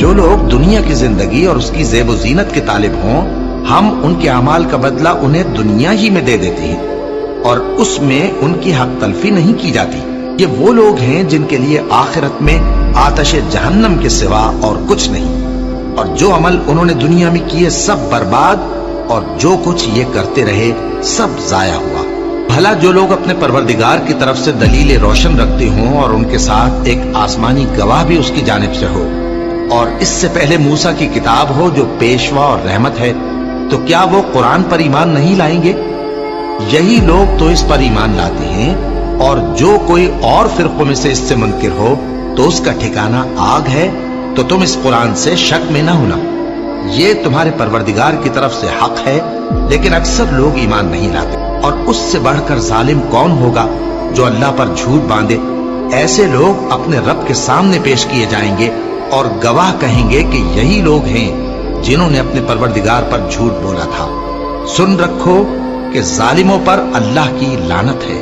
जो लोग दुनिया की जिंदगी और उसकी ज़ेब व ज़ीनत के तालिब हों, हम उनके अमाल का बदला उन्हें दुनिया ही में दे देते हैं और उसमें उनकी हक तलफी नहीं की जाती। ये वो लोग हैं जिनके लिए आखिरत में आतश जहन्नम के सिवा और कुछ नहीं, और जो अमल उन्होंने दुनिया में किए सब बर्बाद, और जो कुछ ये करते रहे सब जाया हुआ। भला जो लोग अपने परवरदिगार की तरफ से दलीलें रोशन रखते हों और उनके साथ एक आसमानी गवाह भी उसकी जानिब से हो, और इससे पहले मूसा की किताब हो जो पेशवा और रहमत है, तो क्या वो कुरान पर ईमान नहीं लाएंगे? यही लोग तो इस पर ईमान लाते हैं, और जो कोई और फिरकों में से इससे मुनकिर हो तो उसका ठिकाना आग है। तो तुम इस कुरान से शक में न होना, ये तुम्हारे परवरदिगार की तरफ से हक है, लेकिन अक्सर लोग ईमान नहीं लाते। और उससे बढ़कर जालिम कौन होगा जो अल्लाह पर झूठ बांधे? ऐसे लोग अपने रब के सामने पेश किए जाएंगे और गवाह कहेंगे कि यही लोग हैं जिन्होंने अपने परवरदिगार पर झूठ बोला था। सुन रखो कि जालिमों पर अल्लाह की लानत है।